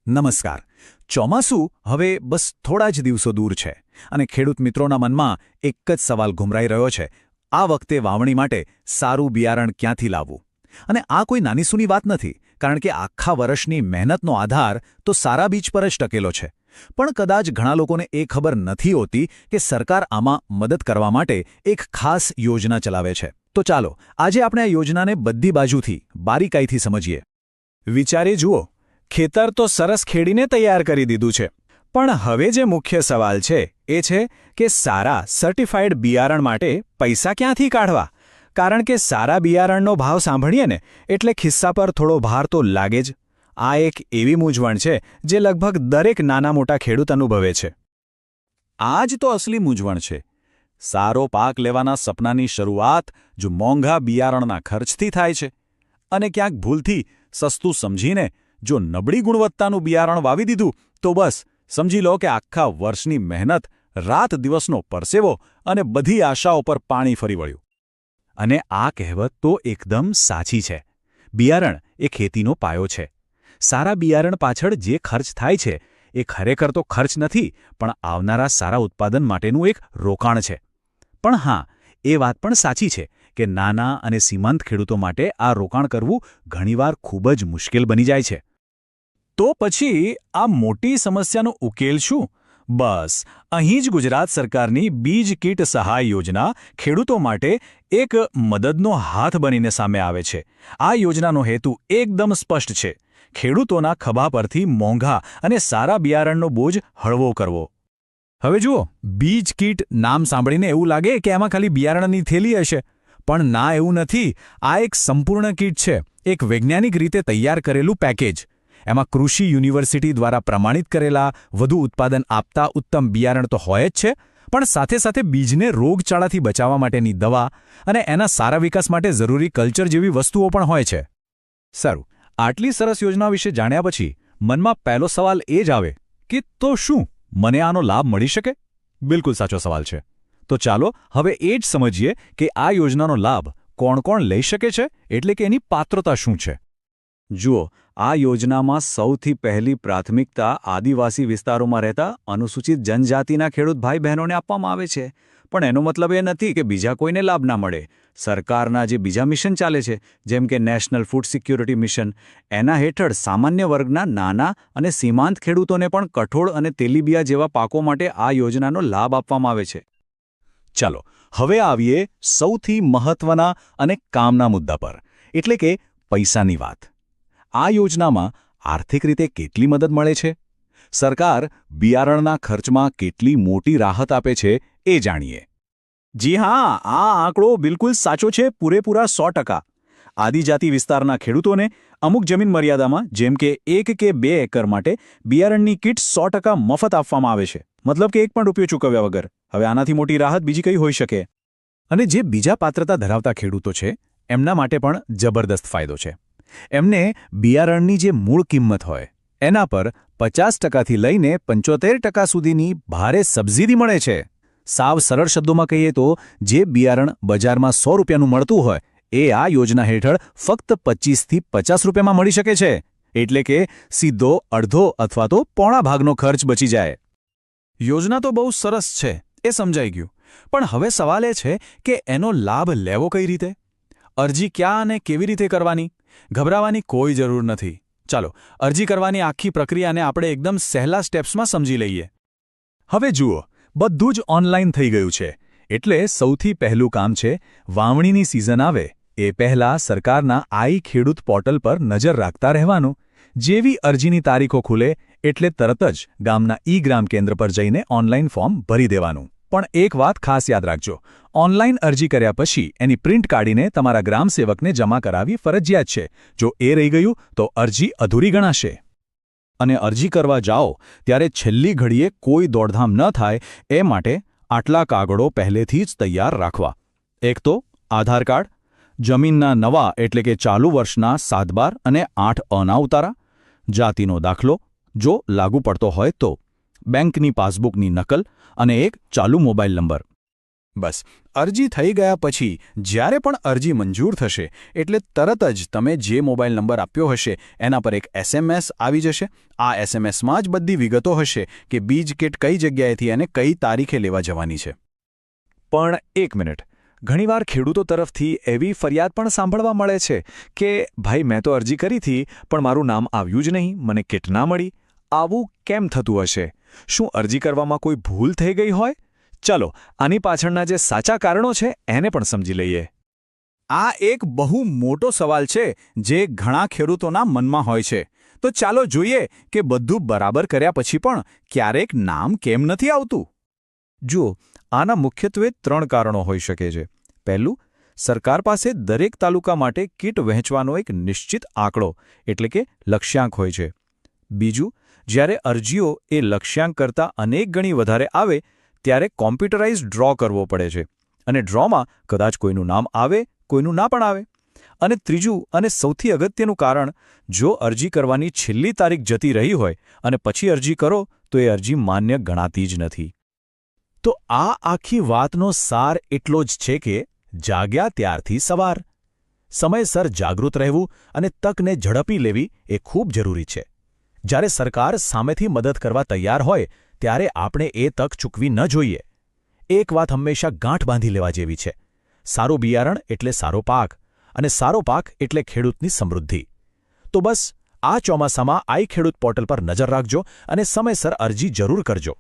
નમસ્કાર. ચોમાસું હવે બસ થોડા જ દિવસો દૂર છે અને ખેડૂત મિત્રોના મનમાં એક જ સવાલ ઘુમરાઈ રહ્યો છે. આ વખતે વાવણી માટે સારું બિયારણ ક્યાંથી લાવવું? અને આ કોઈ નાનીસૂની વાત નથી, કારણ કે આખા વર્ષની મહેનતનો આધાર તો સારા બીજ પર જ ટકેલો છે. પણ કદાચ ઘણા લોકોને એ ખબર નથી હોતી કે સરકાર આમાં મદદ કરવા માટે એક ખાસ યોજના ચલાવે છે. તો ચાલો આજે આપણે આ યોજનાને બધી બાજુથી બારીકાઈથી સમજીએ. વિચારી જુઓ, ખેતર તો સરસ ખેડીને તૈયાર કરી દીધું છે, પણ હવે જે મુખ્ય સવાલ છે એ છે કે સારા સર્ટિફાઈડ બિયારણ માટે પૈસા ક્યાંથી કાઢવા? કારણ કે સારા બિયારણનો ભાવ સાંભળીએ ને એટલે ખિસ્સા પર થોડો ભાર તો લાગે જ. આ એક એવી મૂંઝવણ છે જે લગભગ દરેક નાના મોટા ખેડૂત અનુભવે છે. આ જ તો અસલી મૂંઝવણ છે. સારો પાક લેવાના સપનાની શરૂઆત જો મોંઘા બિયારણના ખર્ચથી થાય છે, અને ક્યાંક ભૂલથી સસ્તું સમજીને જો નબળી ગુણવત્તાનું બિયારણ વાવી દીધું તો બસ સમજી લો કે આખા વર્ષની મહેનત, રાત દિવસનો પરસેવો અને બધી આશાઓ પર પાણી ફરી વળ્યું. અને આ કહેવત તો એકદમ સાચી છે. બિયારણ એ ખેતીનો પાયો છે. સારા બિયારણ પાછળ જે ખર્ચ થાય છે એ ખરેખર તો ખર્ચ નથી, પણ આવનારા સારા ઉત્પાદન માટેનું એક રોકાણ છે. પણ હા, એ વાત પણ સાચી છે કે નાના અને સીમાંત ખેડૂતો માટે આ રોકાણ કરવું ઘણીવાર ખૂબ જ મુશ્કેલ બની જાય છે. તો પછી આ મોટી સમસ્યાનો ઉકેલ શું? બસ અહીં જ ગુજરાત સરકારની બીજ કીટ સહાય યોજના ખેડૂતો માટે એક મદદનો હાથ બનીને સામે આવે છે. આ યોજનાનો હેતુ એકદમ સ્પષ્ટ છે: ખેડૂતોના ખભા પરથી મોંઘા અને સારા બિયારણનો બોજ હળવો કરવો. હવે જુઓ, બીજ કીટ નામ સાંભળીને એવું લાગે કે એમાં ખાલી બિયારણની થેલી હશે, પણ ના, એવું નથી. આ એક સંપૂર્ણ કીટ છે, એક વૈજ્ઞાનિક રીતે તૈયાર કરેલું પેકેજ. એમાં કૃષિ યુનિવર્સિટી દ્વારા પ્રમાણિત કરેલા વધુ ઉત્પાદન આપતા ઉત્તમ બિયારણ તો હોય જ છે, પણ સાથે સાથે બીજને રોગચાળાથી બચાવવા માટેની દવા અને એના સારા વિકાસ માટે જરૂરી કલ્ચર જેવી વસ્તુઓ પણ હોય છે. સારું, આટલી સરસ યોજના વિશે જાણ્યા પછી મનમાં પહેલો સવાલ એ જ આવે કે તો શું મને આનો લાભ મળી શકે? બિલકુલ સાચો સવાલ છે. તો ચાલો હવે એ જ સમજીએ કે આ યોજનાનો લાભ કોણ કોણ લઈ શકે છે, એટલે કે એની પાત્રતા શું છે. જુઓ, આ યોજનામાં સૌથી પહેલી પ્રાથમિકતા આદિવાસી વિસ્તારોમાં રહેતા અનુસૂચિત જનજાતિના ખેડૂત ભાઈ બહેનોને આપવામાં આવે છે. પણ એનો મતલબ એ નથી કે બીજા કોઈને લાભ ના મળે. સરકારના જે બીજા મિશન ચાલે છે, જેમ કે નેશનલ ફૂડ સિક્યોરિટી મિશન, એના હેઠળ સામાન્ય વર્ગના નાના અને સીમાંત ખેડૂતોને પણ કઠોળ અને તેલીબિયા જેવા પાકો માટે આ યોજનાનો લાભ આપવામાં આવે છે. ચાલો હવે આવીએ સૌથી મહત્વના અને કામના મુદ્દા પર, એટલે કે પૈસાની વાત. આ યોજનામાં આર્થિક રીતે કેટલી મદદ મળે છે? સરકાર બિયારણના ખર્ચમાં કેટલી મોટી રાહત આપે છે એ જાણીએ. જી હા, આ આંકડો બિલકુલ સાચો છે, પૂરેપૂરા 100%. આદિજાતિ વિસ્તારના ખેડૂતોને અમુક જમીન મર્યાદામાં, જેમ કે 1 કે 2 એકર માટે બિયારણની કીટ 100% મફત આપવામાં આવે છે. મતલબ કે ₹1 ચૂકવ્યા વગર. હવે આનાથી મોટી રાહત બીજી કઈ હોઈ શકે? અને જે બીજા પાત્રતા ધરાવતા ખેડૂતો છે એમના માટે પણ જબરદસ્ત ફાયદો છે. એમને બિયારણની જે મૂળ કિંમત હોય એના પર 50%થી લઈને 75% સુધીની ભારે સબસિડી મળે છે. સાવ સરળ શબ્દોમાં કહીએ તો જે બિયારણ બજારમાં ₹100 મળતું હોય એ આ યોજના હેઠળ ફક્ત 25થી 50 રૂપિયામાં મળી શકે છે. એટલે કે સીધો અડધો અથવા તો પોણા ભાગનો ખર્ચ બચી જાય. યોજના તો બહુ સરસ છે, એ સમજાઈ ગયું. પણ હવે સવાલ એ છે કે એનો લાભ લેવો કઈ રીતે? અરજી ક્યાં અને કેવી રીતે કરવાની? ગભરાવાની કોઈ જરૂર નથી. ચાલો અરજી કરવાની આખી પ્રક્રિયાને આપણે એકદમ સહેલા સ્ટેપ્સમાં સમજી લઈએ. હવે જુઓ, બધું જ ઓનલાઈન થઈ ગયું છે. એટલે સૌથી પહેલું કામ છે વાવણીની સિઝન આવે એ પહેલાં સરકારના આઈ ખેડૂત પોર્ટલ પર નજર રાખતા રહેવાનું. જેવી અરજીની તારીખો ખુલે એટલે તરત જ ગામના ગ્રામ કેન્દ્ર પર જઈને ઓનલાઈન ફોર્મ ભરી દેવાનું. પણ એક વાત ખાસ યાદ રાખજો, ઓનલાઈન અરજી કર્યા પછી એની પ્રિન્ટ કાઢીને તમારા ગ્રામ સેવકને જમા કરાવવી ફરજિયાત છે. જો એ રહી ગયું તો અરજી અધૂરી ગણાશે. અને અરજી કરવા જાઓ ત્યારે છેલ્લી ઘડીએ કોઈ દોડધામ ન થાય એ માટે આટલા કાગળો પહેલેથી જ તૈયાર રાખવા. એક તો આધાર કાર્ડ, જમીનના નવા એટલે કે ચાલુ વર્ષના 7/12 અને 8 ઉતારા, જાતિનો દાખલો જો લાગુ પડતો હોય તો, બેંકની પાસબુકની નકલ અને એક ચાલુ મોબાઈલ નંબર. બસ અરજી થઈ ગયા પછી જ્યારે પણ અરજી મંજૂર થશે એટલે તરત જ તમે જે મોબાઈલ નંબર આપ્યો હશે એના પર એક SMS આવી જશે. આ SMSમાં જ બધી વિગતો હશે કે બીજ કીટ કઈ જગ્યાએથી અને કઈ તારીખે લેવા જવાની છે. પણ એક મિનિટ, ઘણીવાર ખેડૂતો તરફથી એવી ફરિયાદ પણ સાંભળવા મળે છે કે ભાઈ મેં તો અરજી કરી હતી પણ મારું નામ આવ્યું જ નહીં, મને કીટ ના મળી. આવું કેમ થતું હશે? શું અરજી કરવામાં કોઈ ભૂલ થઈ ગઈ હોય? ચાલો આની પાછળના જે સાચા કારણો છે એને પણ સમજી લઈએ. આ એક બહુ મોટો સવાલ છે જે ઘણા ખેડૂતોના મનમાં હોય છે. તો ચાલો જોઈએ કે બધું બરાબર કર્યા પછી પણ ક્યારેક નામ કેમ નથી આવતું. જુઓ, આના મુખ્યત્વે 3 કારણો હોઈ શકે છે. પહેલું, સરકાર પાસે દરેક તાલુકા માટે કીટ વહેંચવાનો એક નિશ્ચિત આંકડો એટલે કે લક્ષ્યાંક હોય છે. બીજું, જ્યારે અરજીઓ એ લક્ષ્યાંક કરતાં અનેક ગણી વધારે આવે ત્યારે કોમ્પ્યુટરાઇઝ ડ્રો કરવો પડે છે અને ડ્રોમાં કદાચ કોઈનું નામ આવે, કોઈનું ના પણ આવે. અને ત્રીજું અને સૌથી અગત્યનું કારણ, જો અરજી કરવાની છેલ્લી તારીખ જતી રહી હોય અને પછી અરજી કરો તો એ અરજી માન્ય ગણાતી જ નથી. તો આ આખી વાતનો સાર એટલો જ છે કે જાગ્યા ત્યારથી સવાર. સમયસર જાગૃત રહેવું અને તકને ઝડપી લેવી એ ખૂબ જરૂરી છે. જ્યારે સરકાર સામેથી મદદ કરવા તૈયાર હોય ત્યારે આપણે એ તક ચૂકવી ન જોઈએ. એક વાત હંમેશા ગાંઠ બાંધી લેવા જેવી છે: સારું બિયારણ એટલે સારો પાક, અને સારો પાક એટલે ખેડૂતની સમૃદ્ધિ. તો બસ આ ચોમાસામાં આઈ ખેડૂત પોર્ટલ પર નજર રાખજો અને સમયસર અરજી જરૂર કરજો.